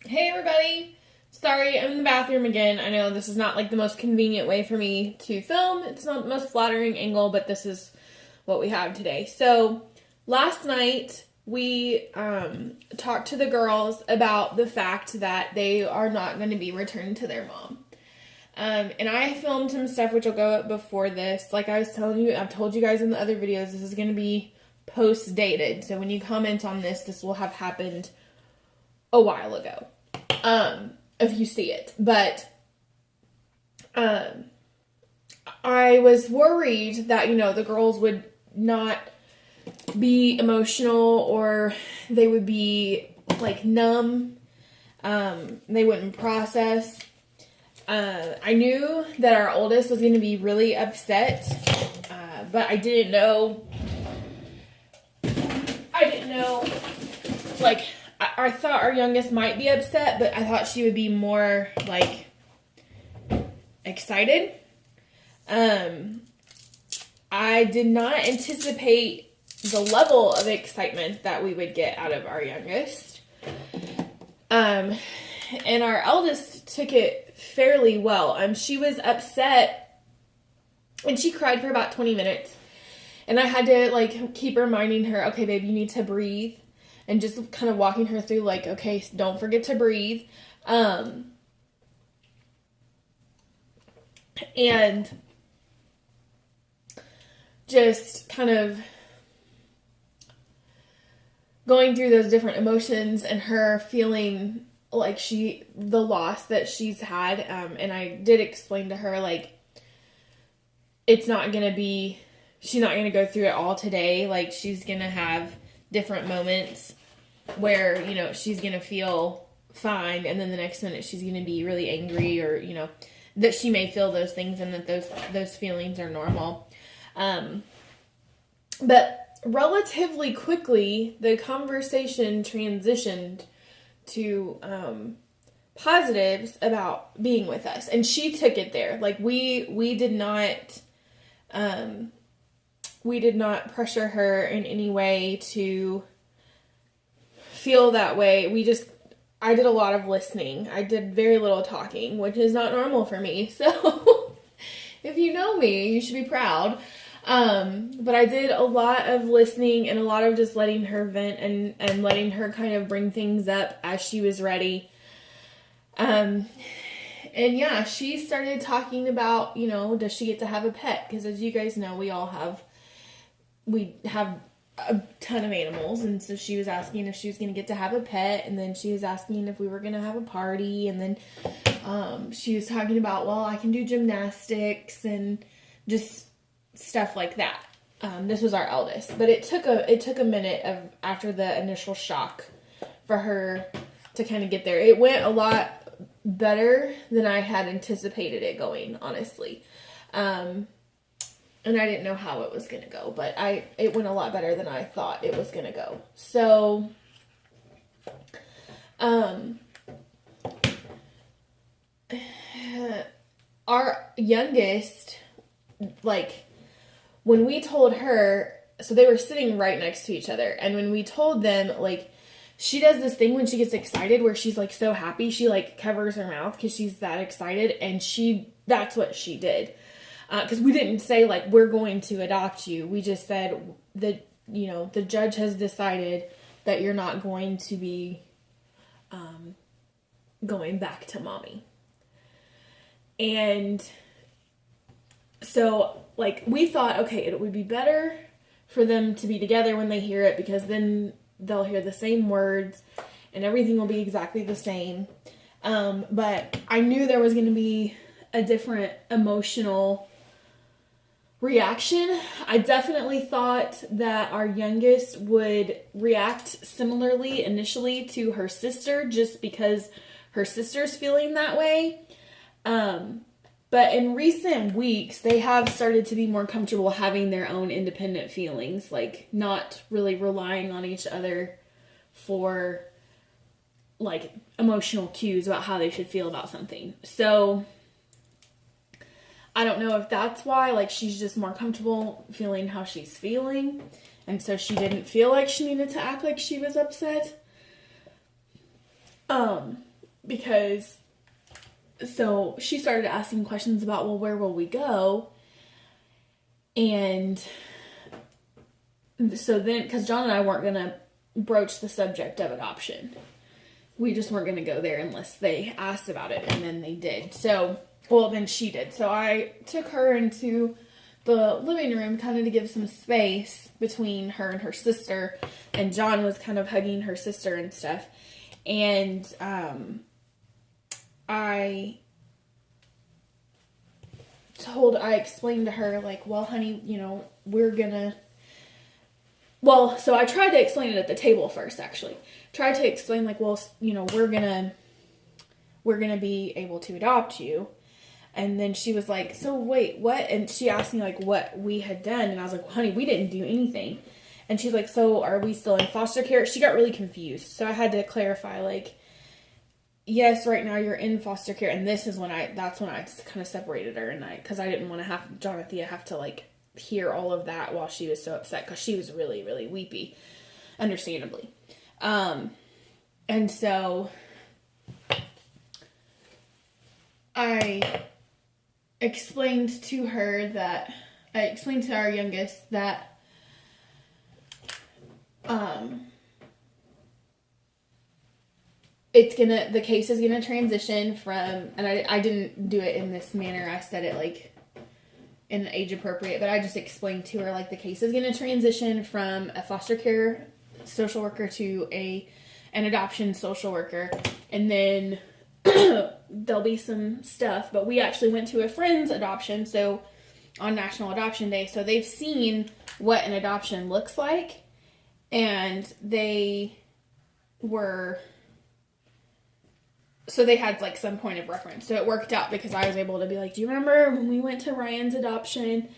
Hey everybody! Sorry, I'm in the bathroom again. I know this is not like the most convenient way for me to film. It's not the most flattering angle, but this is what we have today. So, last night we talked to the girls about the fact that they are not going to be returned to their mom. And I filmed some stuff which will go up before this. Like I was telling you, I've told you guys in the other videos, this is going to be post-dated. So when you comment on this, this will have happened a while ago. If you see it. But I was worried that, the girls would not be emotional or they would be like numb. They wouldn't process. I knew that our oldest was going to be really upset, but I didn't know, like, I thought our youngest might be upset, but I thought she would be more, like, excited. I did not anticipate the level of excitement that we would get out of our youngest. And our eldest took it fairly well. She was upset, and she cried for about 20 minutes. And I had to, like, keep reminding her, okay, babe, you need to breathe. And just kind of walking her through, like, okay, don't forget to breathe. And just kind of going through those different emotions and her feeling like the loss that she's had. And I did explain to her, like, she's not going to go through it all today. Like, she's going to have different moments where, she's going to feel fine, and then the next minute she's going to be really angry, or, that she may feel those things and that those feelings are normal. But relatively quickly, the conversation transitioned to positives about being with us, and she took it there. Like, we did not pressure her in any way to feel that way. I did a lot of listening. I did very little talking, which is not normal for me. So if you know me, you should be proud. But I did a lot of listening and a lot of just letting her vent and letting her kind of bring things up as she was ready. And yeah, she started talking about, does she get to have a pet? Because as you guys know, we have a ton of animals, and so she was asking if she was going to get to have a pet, and then she was asking if we were going to have a party, and then she was talking about, well, I can do gymnastics and just stuff like that. This was our eldest, but it took a minute after the initial shock for her to kind of get there. It went a lot better than I had anticipated it going, honestly. And I didn't know how it was going to go, but it went a lot better than I thought it was going to go. So, our youngest, like, when we told her, so they were sitting right next to each other, and when we told them, like, she does this thing when she gets excited where she's, like, so happy, she, like, covers her mouth because she's that excited, and that's what she did. Because we didn't say, like, we're going to adopt you. We just said that, the judge has decided that you're not going to be going back to mommy. And so, like, we thought, okay, it would be better for them to be together when they hear it, because then they'll hear the same words and everything will be exactly the same. But I knew there was going to be a different emotional reaction. I definitely thought that our youngest would react similarly initially to her sister, just because her sister's feeling that way. But in recent weeks, they have started to be more comfortable having their own independent feelings, like not really relying on each other for, like, emotional cues about how they should feel about something. So I don't know if that's why, like, she's just more comfortable feeling how she's feeling, and so she didn't feel like she needed to act like she was upset. because so she started asking questions about, well, where will we go? And so then, because John and I weren't going to broach the subject of adoption. We just weren't going to go there unless they asked about it, and then they did. So, well, then she did. So I took her into the living room kind of to give some space between her and her sister, and John was kind of hugging her sister and stuff. And I explained to her, like, well, honey, you know, so I tried to explain it at the table first, actually. Tried to explain, like, well, you know, we're gonna be able to adopt you. And then she was like, so wait, what? And she asked me, like, what we had done. And I was like, well, honey, we didn't do anything. And she's like, so are we still in foster care? She got really confused. So I had to clarify, like, yes, right now you're in foster care. And this is that's when I kind of separated her. And because I didn't want to have Jonathea have to, like, hear all of that while she was so upset. Because she was really, really weepy, understandably. And so I explained to our youngest that the case is gonna transition from, and I didn't do it in this manner, I said it like in age appropriate, but I just explained to her, like, the case is gonna transition from a foster care social worker to an adoption social worker, and then there'll be some stuff, but we actually went to a friend's adoption, so on National Adoption Day, so they've seen what an adoption looks like, and they had, like, some point of reference, so it worked out, because I was able to be like, do you remember when we went to Ryan's adoption?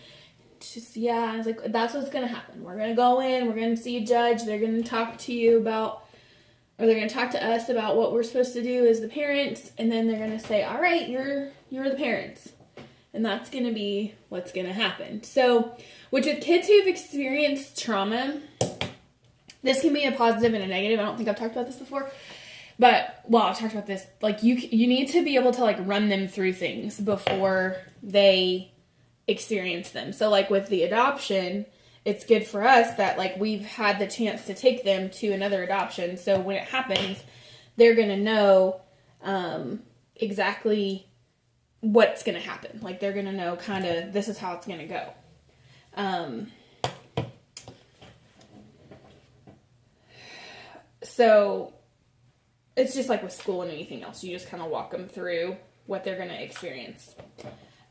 Just, yeah, I was like, that's what's gonna happen. We're gonna go in, we're gonna see a judge, they're gonna talk to you about, or they're going to talk to us about what we're supposed to do as the parents, and then they're going to say, all right, you're the parents. And that's going to be what's going to happen. So, which with kids who've experienced trauma, this can be a positive and a negative. I don't think I've talked about this before. But, well, I've talked about this. Like, you need to be able to, like, run them through things before they experience them. So, like, with the adoption, it's good for us that, like, we've had the chance to take them to another adoption. So when it happens, they're going to know exactly what's going to happen. Like, they're going to know kind of, this is how it's going to go. So it's just like with school and anything else. You just kind of walk them through what they're going to experience.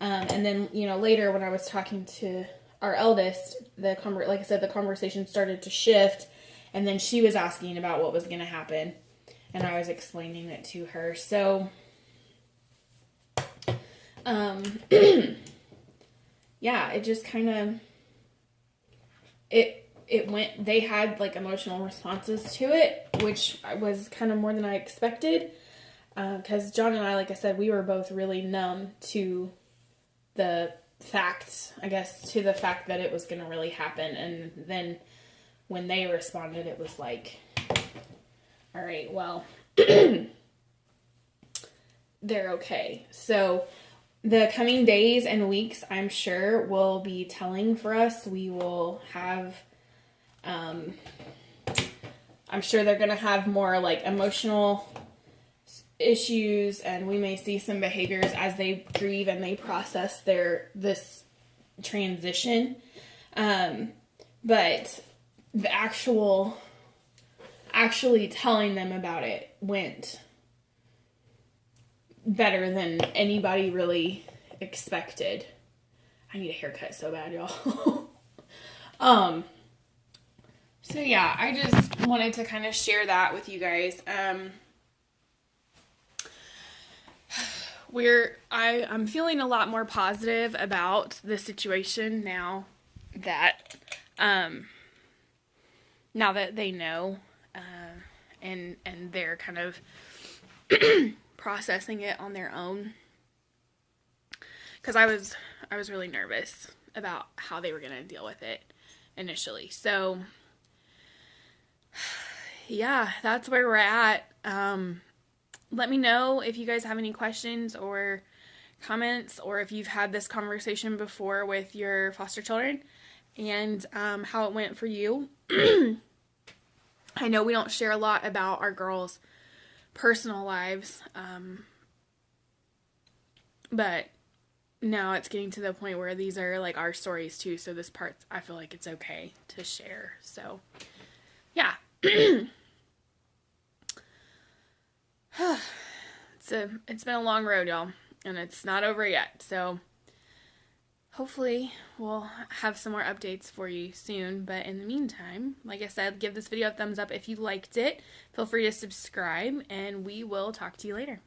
And then, you know, later when I was talking to our eldest, like I said, the conversation started to shift, and then she was asking about what was going to happen, and I was explaining it to her. So, yeah, it just kind of, it went, they had, like, emotional responses to it, which was kind of more than I expected, because John and I, like I said, we were both really numb to the fact, I guess, to the fact that it was going to really happen. And then when they responded, it was like, all right, well, they're okay. So the coming days and weeks, I'm sure, will be telling for us. We will have, I'm sure they're going to have more, like, emotional issues, and we may see some behaviors as they grieve and they process this transition. But the actually telling them about it went better than anybody really expected. I need a haircut so bad, y'all. So yeah, I just wanted to kind of share that with you guys. I'm feeling a lot more positive about the situation now that they know, and they're kind of processing it on their own. Because I was really nervous about how they were going to deal with it initially. So yeah, that's where we're at. let me know if you guys have any questions or comments, or if you've had this conversation before with your foster children, and how it went for you. I know we don't share a lot about our girls' personal lives, but now it's getting to the point where these are like our stories too, so this part I feel like it's okay to share. So yeah. It's been a long road, y'all, and it's not over yet. So hopefully we'll have some more updates for you soon. But in the meantime, like I said, give this video a thumbs up if you liked it. Feel free to subscribe, and we will talk to you later.